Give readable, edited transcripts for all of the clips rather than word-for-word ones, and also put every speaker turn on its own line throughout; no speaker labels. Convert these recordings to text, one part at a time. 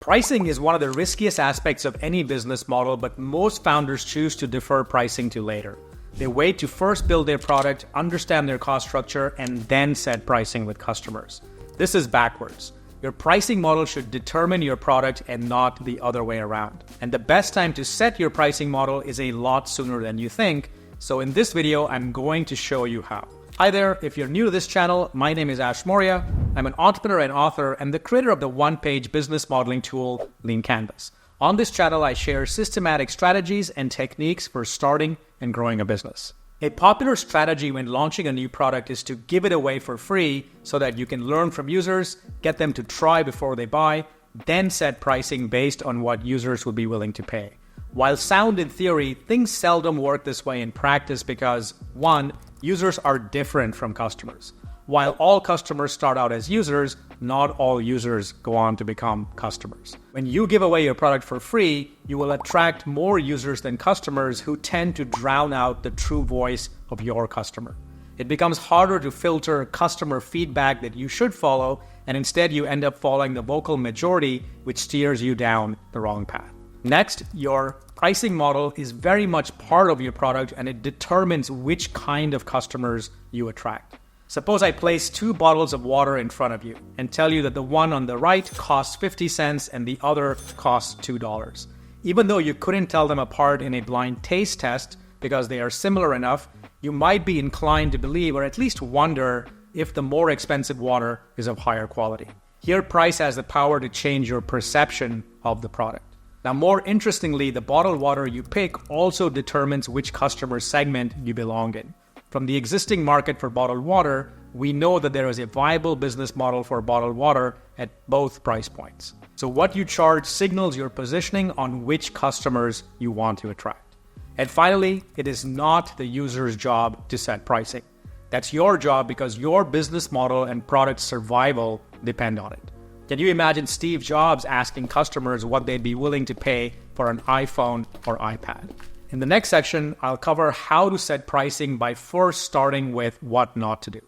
Pricing is one of the riskiest aspects of any business model, but most founders choose to defer pricing to later. They wait to first build their product, understand their cost structure, and then set pricing with customers. This is backwards. Your pricing model should determine your product and not the other way around. And the best time to set your pricing model is a lot sooner than you think. So in this video, I'm going to show you how. Hi there, if you're new to this channel, my name is Ash Maurya. I'm an entrepreneur and author and the creator of the one-page business modeling tool, Lean Canvas. On this channel, I share systematic strategies and techniques for starting and growing a business. A popular strategy when launching a new product is to give it away for free so that you can learn from users, get them to try before they buy, then set pricing based on what users will be willing to pay. While sound in theory, things seldom work this way in practice because, one, users are different from customers. While all customers start out as users, not all users go on to become customers. When you give away your product for free, you will attract more users than customers who tend to drown out the true voice of your customer. It becomes harder to filter customer feedback that you should follow, and instead you end up following the vocal majority, which steers you down the wrong path. Next, your pricing model is very much part of your product and it determines which kind of customers you attract. Suppose I place two bottles of water in front of you and tell you that the one on the right costs 50 cents and the other costs $2. Even though you couldn't tell them apart in a blind taste test because they are similar enough, you might be inclined to believe or at least wonder if the more expensive water is of higher quality. Here, price has the power to change your perception of the product. Now, more interestingly, the bottled water you pick also determines which customer segment you belong in. From the existing market for bottled water, we know that there is a viable business model for bottled water at both price points. So what you charge signals your positioning on which customers you want to attract. And finally, it is not the user's job to set pricing. That's your job because your business model and product survival depend on it. Can you imagine Steve Jobs asking customers what they'd be willing to pay for an iPhone or iPad? In the next section, I'll cover how to set pricing by first starting with what not to do.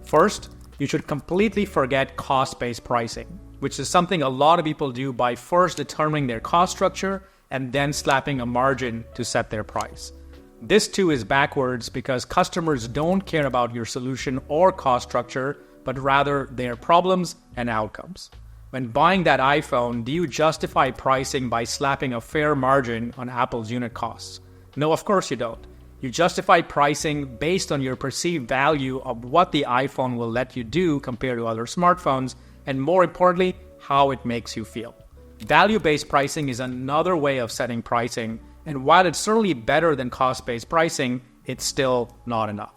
First, you should completely forget cost-based pricing, which is something a lot of people do by first determining their cost structure and then slapping a margin to set their price. This too is backwards because customers don't care about your solution or cost structure, but rather their problems and outcomes. When buying that iPhone, do you justify pricing by slapping a fair margin on Apple's unit costs? No, of course you don't. You justify pricing based on your perceived value of what the iPhone will let you do compared to other smartphones, and more importantly, how it makes you feel. Value-based pricing is another way of setting pricing, and while it's certainly better than cost-based pricing, it's still not enough.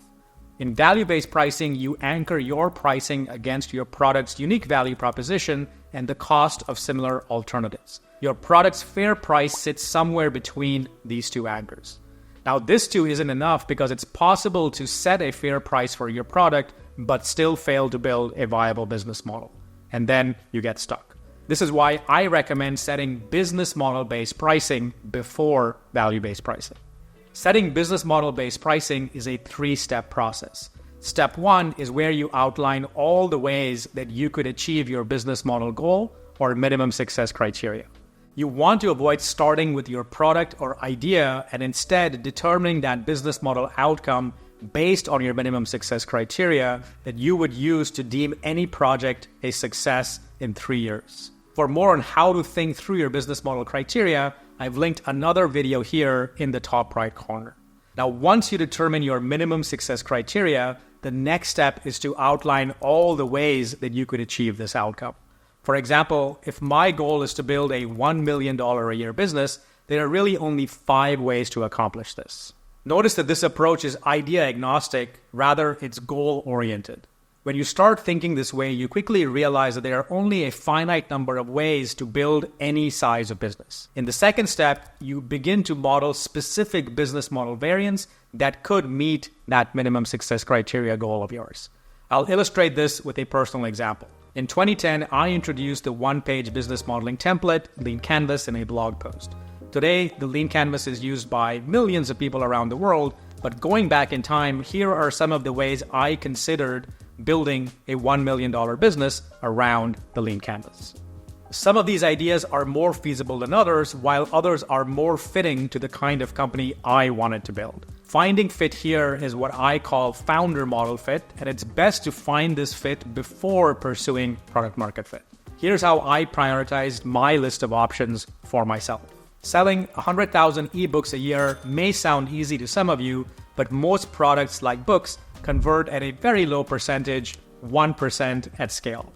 In value-based pricing, you anchor your pricing against your product's unique value proposition and the cost of similar alternatives. Your product's fair price sits somewhere between these two anchors. Now, this too isn't enough because it's possible to set a fair price for your product but still fail to build a viable business model. And then you get stuck. This is why I recommend setting business model-based pricing before value-based pricing. Setting business model-based pricing is a three-step process. Step one is where you outline all the ways that you could achieve your business model goal or minimum success criteria. You want to avoid starting with your product or idea and instead determining that business model outcome based on your minimum success criteria that you would use to deem any project a success in 3 years. For more on how to think through your business model criteria, I've linked another video here in the top right corner. Now, once you determine your minimum success criteria, the next step is to outline all the ways that you could achieve this outcome. For example, if my goal is to build a $1 million a year business, there are really only 5 ways to accomplish this. Notice that this approach is idea agnostic, rather it's goal oriented. When you start thinking this way, you quickly realize that there are only a finite number of ways to build any size of business. In the second step, you begin to model specific business model variants that could meet that minimum success criteria goal of yours. I'll illustrate this with a personal example. In 2010, I introduced the one-page business modeling template, Lean Canvas, in a blog post. Today, the Lean Canvas is used by millions of people around the world, but going back in time, here are some of the ways I considered building a $1 million business around the Lean Canvas. Some of these ideas are more feasible than others, while others are more fitting to the kind of company I wanted to build. Finding fit here is what I call founder model fit, and it's best to find this fit before pursuing product market fit. Here's how I prioritized my list of options for myself. Selling 100,000 ebooks a year may sound easy to some of you, but most products like books convert at a very low percentage, 1% at scale.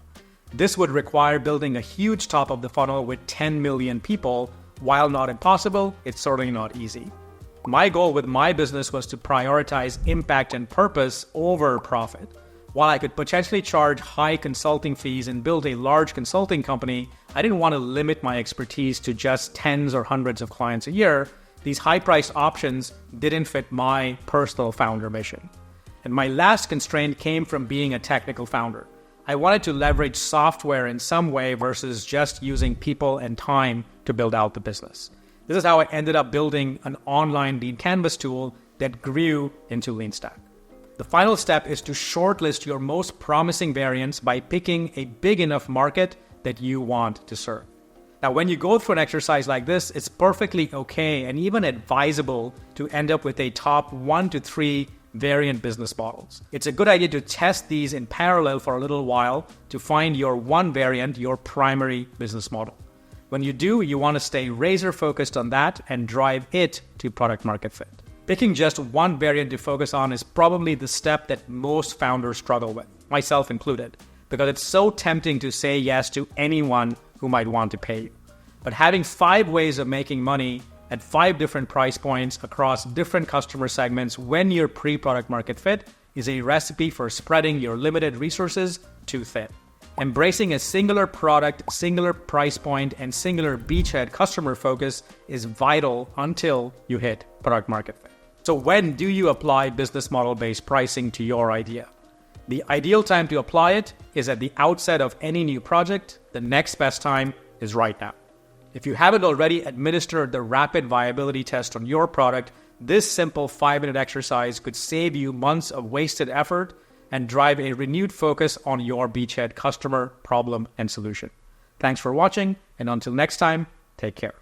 This would require building a huge top of the funnel with 10 million people. While not impossible, it's certainly not easy. My goal with my business was to prioritize impact and purpose over profit. While I could potentially charge high consulting fees and build a large consulting company, I didn't want to limit my expertise to just tens or hundreds of clients a year. These high-priced options didn't fit my personal founder mission. And my last constraint came from being a technical founder. I wanted to leverage software in some way versus just using people and time to build out the business. This is how I ended up building an online lead canvas tool that grew into LeanStack. The final step is to shortlist your most promising variants by picking a big enough market that you want to serve. Now, when you go through an exercise like this, it's perfectly okay and even advisable to end up with a top 1 to 3 variant business models. It's a good idea to test these in parallel for a little while to find your one variant, your primary business model. When you do, you want to stay razor focused on that and drive it to product market fit. Picking just one variant to focus on is probably the step that most founders struggle with, myself included, because it's so tempting to say yes to anyone who might want to pay you. But having 5 ways of making money at 5 different price points across different customer segments when you're pre-product market fit is a recipe for spreading your limited resources too thin. Embracing a singular product, singular price point, and singular beachhead customer focus is vital until you hit product market fit. So when do you apply business model-based pricing to your idea? The ideal time to apply it is at the outset of any new project. The next best time is right now. If you haven't already administered the rapid viability test on your product, this simple 5-minute exercise could save you months of wasted effort and drive a renewed focus on your beachhead customer, problem, and solution. Thanks for watching, and until next time, take care.